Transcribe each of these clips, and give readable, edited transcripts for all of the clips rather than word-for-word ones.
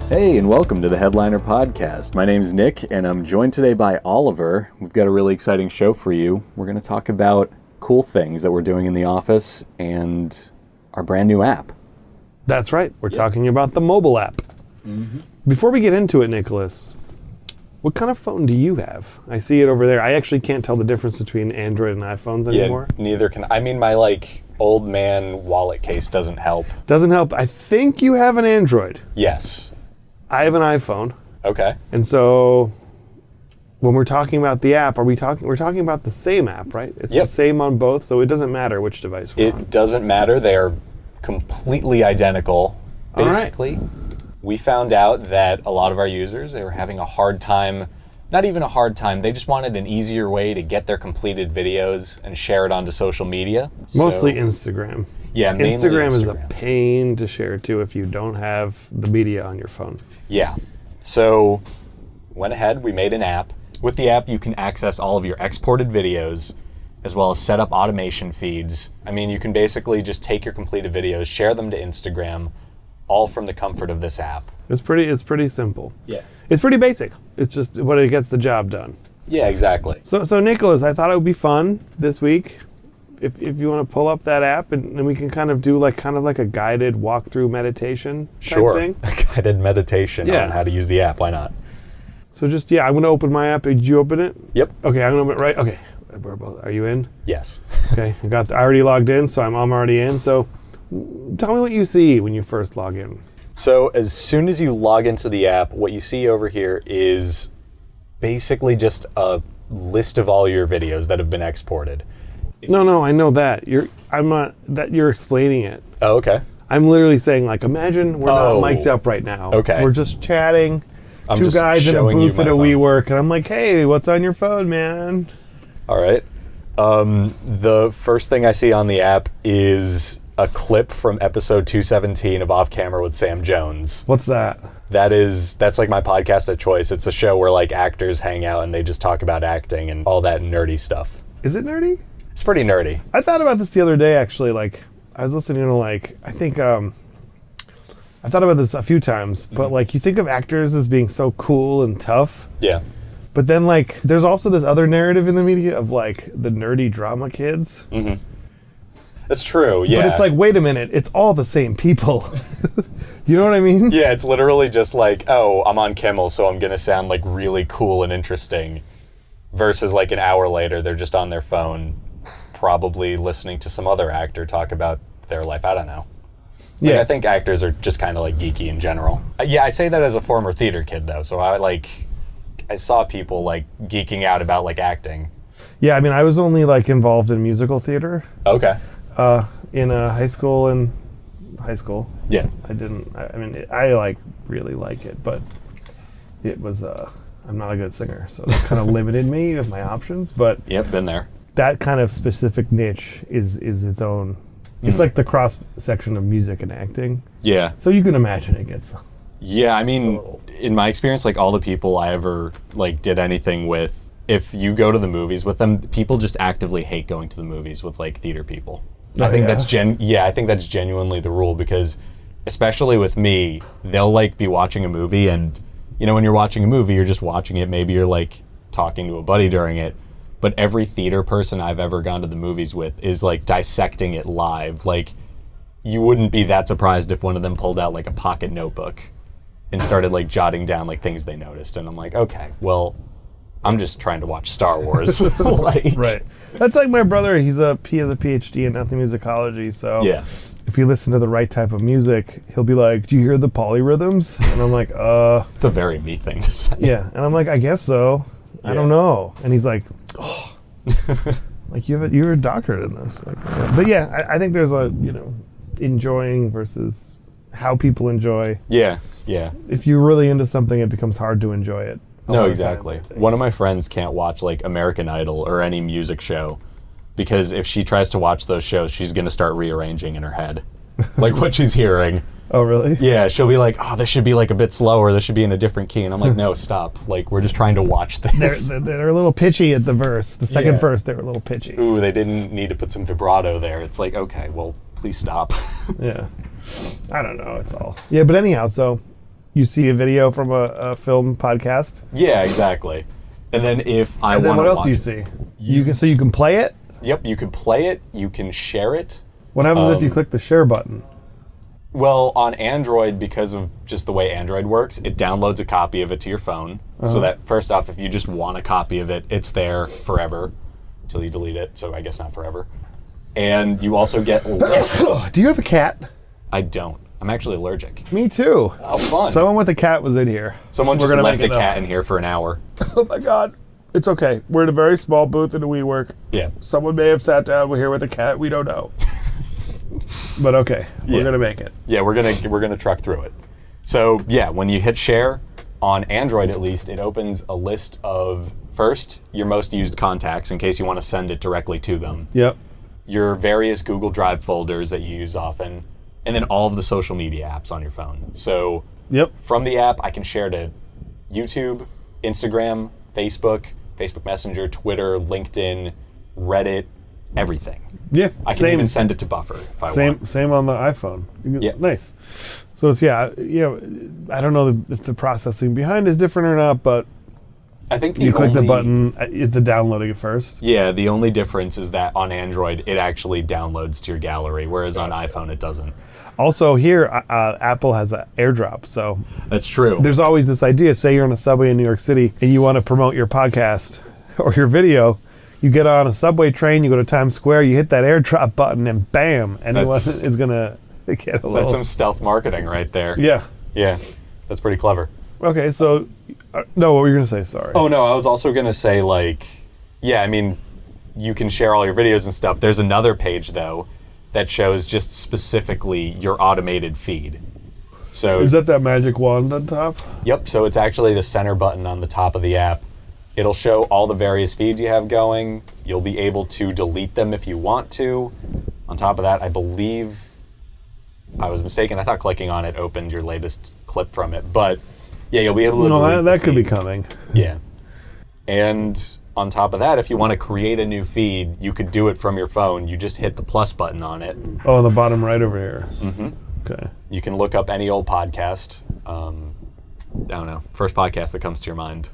Hey, and welcome to the Headliner Podcast. My name's Nick, and I'm joined today by Oliver. We've got a really exciting show for you. We're going to talk about cool things that we're doing in the office and our brand new app. That's right. We're talking about the mobile app. Mm-hmm. Before we get into it, Nicholas, what kind of phone do you have? I see it over there. I actually can't tell the difference between Android and iPhones anymore. Yeah, neither can I. Mean, my old man wallet case doesn't help. Doesn't help. I think you have an Android. Yes. I have an iPhone. Okay. And so when we're talking about the app, we're talking about the same app, right? It's the same on both, so it doesn't matter which device we're on. It doesn't matter. They are completely identical, basically. All right. We found out that a lot of our users, they were having a hard time, not even a hard time, they just wanted an easier way to get their completed videos and share it onto social media. Mostly Instagram. Yeah, mainly Instagram is a pain to share to if you don't have the media on your phone. Yeah. So went ahead, we made an app. With the app, you can access all of your exported videos, as well as set up automation feeds. I mean, you can basically just take your completed videos, share them to Instagram, all from the comfort of this app. It's pretty simple. Yeah. It's pretty basic. It's just what it gets the job done. Yeah, exactly. So Nicholas, I thought it would be fun this week if you want to pull up that app and we can kind of do like a guided walkthrough meditation type thing. A guided meditation on how to use the app. Why not? So I'm going to open my app. Did you open it? Yep. Okay, I'm going to open it right. Okay. Are you in? Yes. Okay. I already logged in, so I'm already in. So tell me what you see when you first log in. So as soon as you log into the app, what you see over here is basically just a list of all your videos that have been exported. No, I know that. You're explaining it. Oh, okay. I'm literally saying, imagine we're not mic'd up right now. Okay. We're just chatting. Two guys in a booth at a WeWork, and I'm like, hey, what's on your phone, man? All right. The first thing I see on the app is a clip from episode 217 of Off Camera with Sam Jones. What's that? That's like my podcast of choice. It's a show where actors hang out and they just talk about acting and all that nerdy stuff. Is it nerdy? It's pretty nerdy. I thought about this the other day, actually. I was listening to I think I thought about this a few times, but you think of actors as being so cool and tough. Yeah. But then there's also this other narrative in the media of the nerdy drama kids. Mm-hmm. That's true, yeah. But it's wait a minute, it's all the same people. You know what I mean? Yeah, it's literally just I'm on Kimmel, so I'm going to sound really cool and interesting. Versus an hour later, they're just on their phone, probably listening to some other actor talk about their life. I don't know. I think actors are just kind of geeky in general. Yeah, I say that as a former theater kid, though, so I saw people geeking out about acting. Yeah, I mean, I was only involved in musical theater. Okay. In high school. Yeah. I really like it, but it was I'm not a good singer, so that kind of limited me with my options. But yep, been there. That kind of specific niche is its own. It's like the cross section of music and acting. Yeah. So you can imagine it gets. Yeah, I mean, in my experience, all the people I ever did anything with, if you go to the movies with them, people just actively hate going to the movies with theater people. I think that's genuinely the rule, because especially with me, they'll be watching a movie, and when you're watching a movie, you're just watching it. Maybe you're talking to a buddy during it, but every theater person I've ever gone to the movies with is dissecting it live. You wouldn't be that surprised if one of them pulled out a pocket notebook and started jotting down things they noticed, and I'm okay, well, I'm just trying to watch Star Wars. Right. That's my brother. He has a PhD in ethnomusicology. So if you listen to the right type of music, he'll be like, "Do you hear the polyrhythms?" And I'm like, It's a very me thing to say. Yeah. And I'm like, "I guess so. I don't know." And he's like, "Oh, you're a doctorate in this." But yeah, I think there's a enjoying versus how people enjoy. Yeah. Yeah. If you're really into something, it becomes hard to enjoy it. No, exactly. One of my friends can't watch American Idol or any music show because if she tries to watch those shows, she's going to start rearranging in her head what she's hearing. Oh, really? Yeah, she'll be like, "Oh, this should be a bit slower. This should be in a different key." And I'm like, "No, stop. We're just trying to watch this." They're a little pitchy at the verse. The second verse, they were a little pitchy. Ooh, they didn't need to put some vibrato there. It's okay, well, please stop. Yeah. I don't know. It's all. Yeah, but anyhow, so you see a video from a film podcast. Yeah, exactly. And then if I want to And then what else do you see? You can play it? Yep, you can play it, you can share it. What happens if you click the share button? Well, on Android, because of just the way Android works, it downloads a copy of it to your phone. So that, first off, if you just want a copy of it, it's there forever until you delete it. So I guess not forever. And you also get lists. Do you have a cat? I don't. I'm actually allergic. Me too. Oh, fun. Someone with a cat was in here. Someone just left a cat in here for an hour. Oh my God. It's okay. We're in a very small booth in a WeWork. Yeah. Someone may have sat down here with a cat. We don't know. But okay, we're gonna make it. Yeah, we're gonna truck through it. So yeah, when you hit share, on Android at least, it opens a list of, first, your most used contacts in case you want to send it directly to them. Yep. Your various Google Drive folders that you use often, and then all of the social media apps on your phone. So Yep. from the app, I can share to YouTube, Instagram, Facebook Messenger, Twitter, LinkedIn, Reddit, everything. Yeah. I can even send it to Buffer if I want. Same on the iPhone. Yeah. Nice. So it's I don't know if the processing behind is different or not, but I think you click the button, it's downloading it first. Yeah, the only difference is that on Android, it actually downloads to your gallery, whereas on iPhone, it doesn't. Also here, Apple has an AirDrop, so That's true. there's always this idea, say you're on a subway in New York City and you want to promote your podcast or your video, you get on a subway train, you go to Times Square, you hit that AirDrop button, and bam, anyone is going to get a little... That's some stealth marketing right there. Yeah. Yeah, that's pretty clever. Okay, so... no, what were you going to say? Sorry. Oh, no, I was also going to say, you can share all your videos and stuff. There's another page, though, that shows just specifically your automated feed. So is that magic wand on top? Yep, so it's actually the center button on the top of the app. It'll show all the various feeds you have going. You'll be able to delete them if you want to. On top of that, I believe I was mistaken. I thought clicking on it opened your latest clip from it. But yeah, you'll be able to delete that could be coming. Yeah. And on top of that, if you want to create a new feed, you could do it from your phone. You just hit the plus button on it. Oh, on the bottom right over here. Mm-hmm. Okay. You can look up any old podcast. I don't know. First podcast that comes to your mind.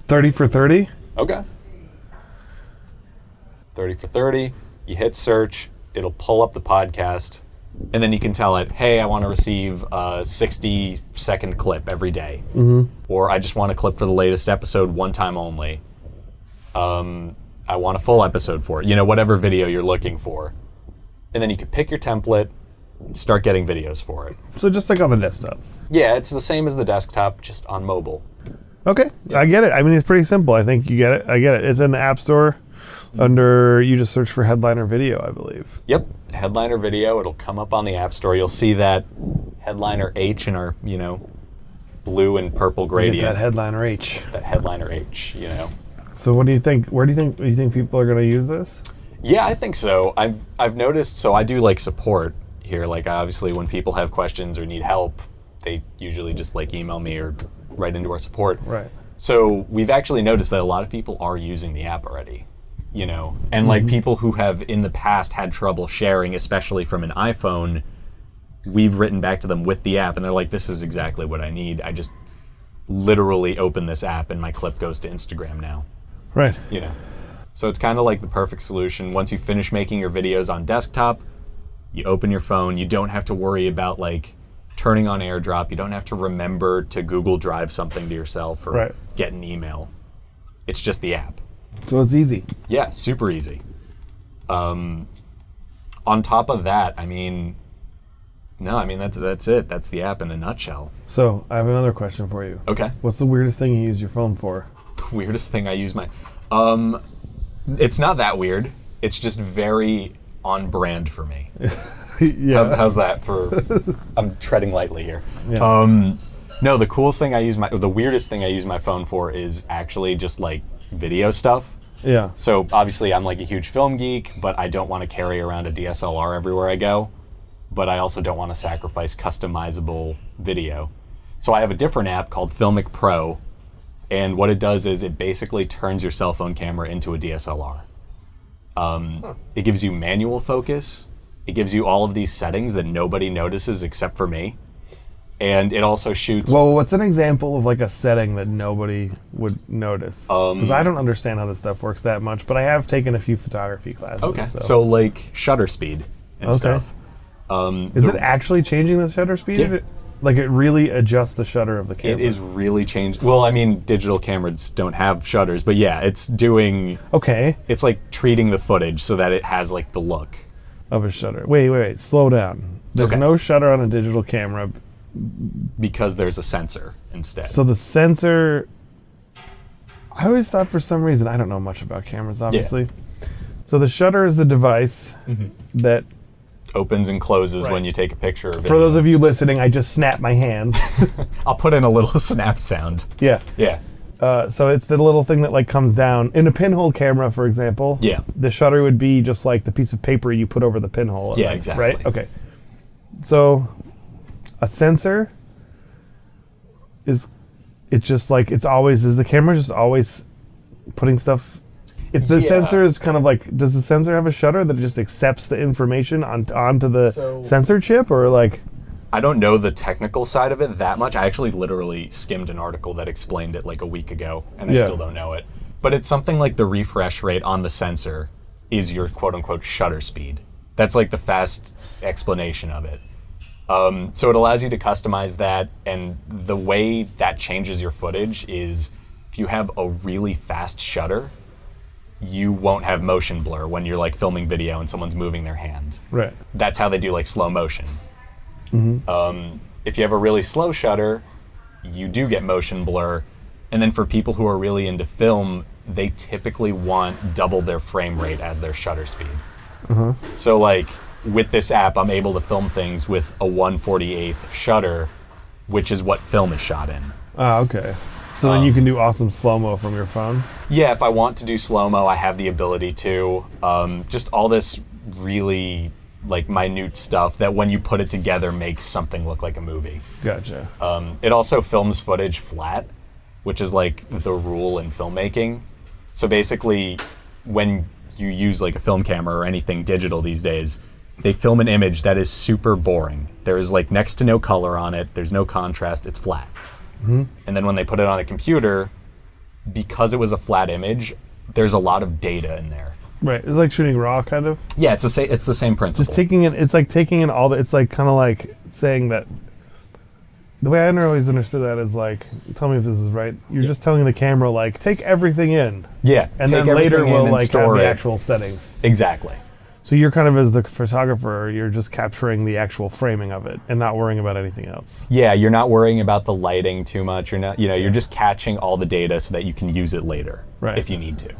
30 for 30? Okay. 30 for 30. You hit search. It'll pull up the podcast. And then you can tell it, hey, I want to receive a 60-second clip every day. Mm-hmm. Or I just want a clip for the latest episode one time only. I want a full episode for it. Whatever video you're looking for. And then you can pick your template and start getting videos for it. So just like on the desktop. Yeah, it's the same as the desktop, just on mobile. Okay, yeah. I get it. I mean, it's pretty simple. I think you get it. I get it. It's in the App Store under, you just search for Headliner Video, I believe. Yep, Headliner Video. It'll come up on the App Store. You'll see that Headliner H in our, blue and purple gradient. Get that Headliner H. That Headliner H, So what do you think? Do you think people are going to use this? Yeah, I think so. I've noticed, so I do support here. Obviously when people have questions or need help, they usually just email me or write into our support. Right. So we've actually noticed that a lot of people are using the app already, and people who have in the past had trouble sharing, especially from an iPhone, we've written back to them with the app and they're like, this is exactly what I need. I just literally open this app and my clip goes to Instagram now. Right. So it's kind of like the perfect solution. Once you finish making your videos on desktop, you open your phone. You don't have to worry about turning on AirDrop. You don't have to remember to Google Drive something to yourself or get an email. It's just the app. So it's easy. Yeah, super easy. On top of that, that's it. That's the app in a nutshell. So I have another question for you. Okay. What's the weirdest thing you use your phone for? Weirdest thing I use my... it's not that weird. It's just very on brand for me. Yeah. How's that for... I'm treading lightly here. Yeah. No, the weirdest thing I use my phone for is actually just video stuff. Yeah. So obviously I'm a huge film geek, but I don't want to carry around a DSLR everywhere I go. But I also don't want to sacrifice customizable video. So I have a different app called Filmic Pro, and what it does is it basically turns your cell phone camera into a DSLR. It gives you manual focus. It gives you all of these settings that nobody notices except for me. and it also shoots. Well, what's an example of like a setting that nobody would notice? Because I don't understand how this stuff works that much, but I have taken a few photography classes. Okay. So like shutter speed and stuff. Is it actually changing the shutter speed? Yeah. Like it really adjusts the shutter of the camera? It is really changed. Well, I mean, digital cameras don't have shutters, but yeah, it's doing... Okay. It's like treating the footage so that it has like the look. Of a shutter. Wait. Slow down. There's no shutter on a digital camera. Because there's a sensor instead. So the sensor... I always thought for some reason, I don't know much about cameras, obviously. Yeah. So the shutter is the device that... opens and closes when you take a picture of it. For those of you listening, I just snapped my hands. I'll put in a little snap sound. Yeah. Yeah. So it's the little thing that like comes down. In a pinhole camera, for example, the shutter would be just like the piece of paper you put over the pinhole. Yeah, exactly. Right? Okay. So a sensor is, it's just like, it's always, is the camera just always putting stuff... If the sensor is kind of like, does the sensor have a shutter that just accepts the information onto the sensor chip, or like? I don't know the technical side of it that much. I actually literally skimmed an article that explained it like a week ago, and I still don't know it. But it's something like the refresh rate on the sensor is your quote-unquote shutter speed. That's like the fast explanation of it. So it allows you to customize that, and the way that changes your footage is if you have a really fast shutter, you won't have motion blur when you're like filming video and someone's moving their hand. Right. That's how they do like slow motion. If you have a really slow shutter, you do get motion blur. And then for people who are really into film, they typically want double their frame rate as their shutter speed. So like with this app, I'm able to film things with a 1/48th shutter, which is what film is shot in. Ah, okay. So then you can do awesome slow-mo from your phone? Yeah, if I want to do slow-mo, I have the ability to. Just all this really like minute stuff that when you put it together makes something look like a movie. Gotcha. It also films footage flat, which is like the rule in filmmaking. So basically, when you use like a film camera or anything digital these days, they film an image that is super boring. There is like next to no color on it. There's no contrast. It's flat. And then when they put it on a computer, because it was a flat image, there's a lot of data in there. Right. It's like shooting RAW, kind of. Yeah, it's the same principle. Just taking it. It's like taking in all the. It's like kind of like saying that. The way I always understood that is like, tell me if this is right. You're just telling the camera like, take everything in. Yeah. And then later we'll like have the actual settings. Exactly. So you're kind of, as the photographer, you're just capturing the actual framing of it and not worrying about anything else. Yeah, you're not worrying about the lighting too much. You're not, you're just catching all the data so that you can use it later if you need to.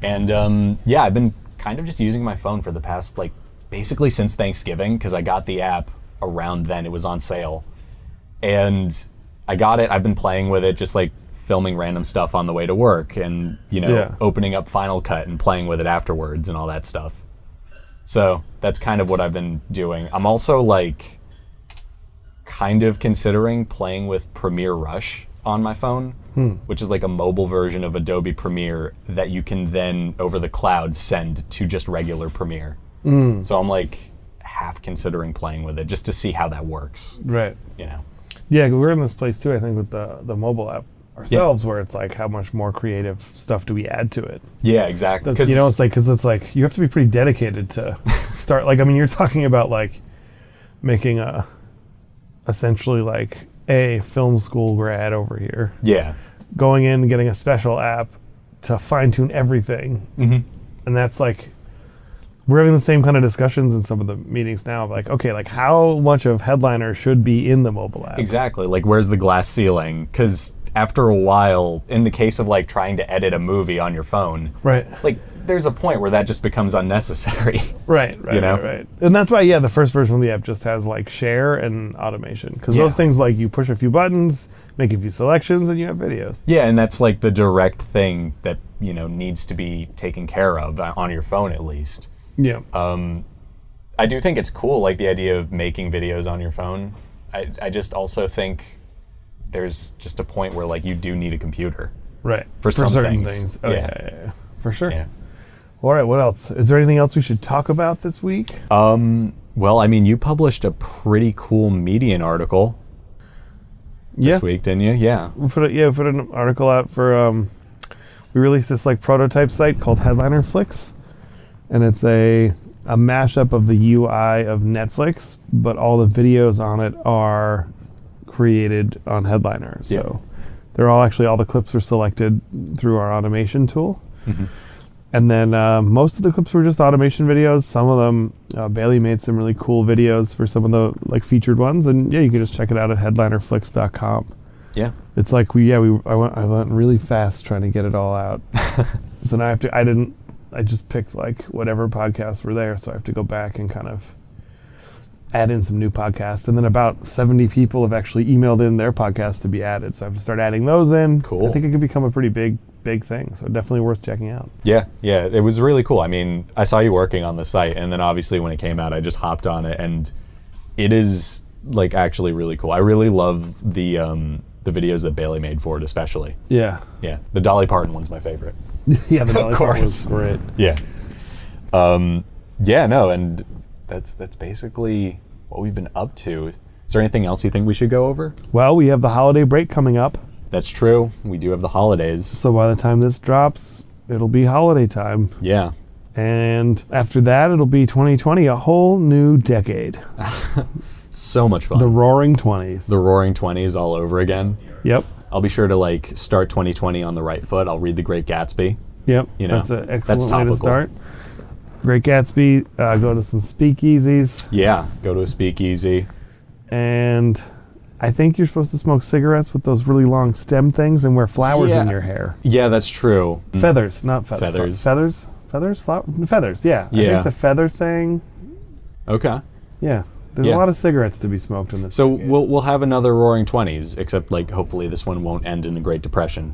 And yeah, I've been kind of just using my phone for the past, like, basically since Thanksgiving, because I got the app around then. It was on sale. And I got it. I've been playing with it, just like filming random stuff on the way to work and, opening up Final Cut and playing with it afterwards and all that stuff. So that's kind of what I've been doing. I'm also like kind of considering playing with Premiere Rush on my phone, which is like a mobile version of Adobe Premiere that you can then over the cloud send to just regular Premiere. So I'm like half considering playing with it just to see how that works. Right. Yeah, we're in this place too, I think, with the mobile app ourselves, where it's like, how much more creative stuff do we add to it? Yeah, exactly. It's like you have to be pretty dedicated to start. Like, I mean, you're talking about like making essentially like a film school grad over here. Yeah. Going in and getting a special app to fine tune everything, and that's like. We're having the same kind of discussions in some of the meetings now of like, okay, like how much of Headliner should be in the mobile app? Exactly. Like, where's the glass ceiling? Because after a while, in the case of like trying to edit a movie on your phone, right? Like, there's a point where that just becomes unnecessary. Right. And that's why, the first version of the app just has like share and automation. Because those things, like, you push a few buttons, make a few selections, and you have videos. Yeah, and that's like the direct thing that, needs to be taken care of on your phone at least. Yeah. I do think it's cool, like the idea of making videos on your phone. I just also think there's just a point where like you do need a computer. Right. For some certain things. Oh, yeah. For sure. Yeah. All right, what else? Is there anything else we should talk about this week? Well, I mean, you published a pretty cool Median article. Yeah. this week, didn't you? Yeah. We put an article out for we released this like prototype site called Headliner Flicks, and it's a mashup of the UI of Netflix, but all the videos on it are created on Headliner. So they're all the clips are selected through our automation tool. Mm-hmm. And then most of the clips were just automation videos. Some of them, Bailey made some really cool videos for some of the like featured ones. And yeah, you can just check it out at headlinerflix.com. Yeah. It's like I went really fast trying to get it all out. So now I just picked like whatever podcasts were there. So I have to go back and kind of add in some new podcasts. And then about 70 people have actually emailed in their podcasts to be added. So I have to start adding those in. Cool. I think it could become a pretty big thing. So definitely worth checking out. Yeah. It was really cool. I mean, I saw you working on the site, and then obviously when it came out, I just hopped on it, and it is like actually really cool. I really love the videos that Bailey made for it, especially. Yeah. Yeah. The Dolly Parton one's my favorite. Yeah, the Dolly Parton course. was great. Yeah. And that's basically what we've been up to. Is there anything else you think we should go over? Well, we have the holiday break coming up. That's true. We do have the holidays. So by the time this drops, it'll be holiday time. Yeah. And after that, it'll be 2020, a whole new decade. So much fun. The Roaring 20s. The Roaring 20s all over again. Yep. I'll be sure to like start 2020 on the right foot. I'll read The Great Gatsby. Yep. You know, that's an excellent way topical. to start. Great Gatsby, go to some speakeasies. Yeah, go to a speakeasy. And I think you're supposed to smoke cigarettes with those really long stem things and wear flowers in your hair. Yeah, that's true. Feathers, not feathers. Feathers. Feathers, yeah. I Yeah. think the feather thing, Okay. yeah. There's a lot of cigarettes to be smoked in this. So decade. we'll have another Roaring 20s, except like hopefully this one won't end in the Great Depression.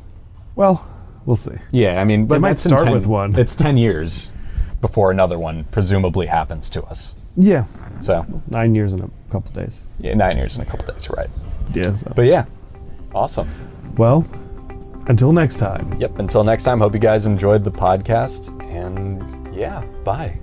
Well, we'll see. Yeah, I mean, but It might that's in start with one. It's 10 years before another one presumably happens to us. Yeah. So 9 years in a couple days. yeah, 9 years in a couple days, right? Yeah. So. But yeah, awesome. Well, until next time. Yep. Until next time, hope you guys enjoyed the podcast, and yeah, bye.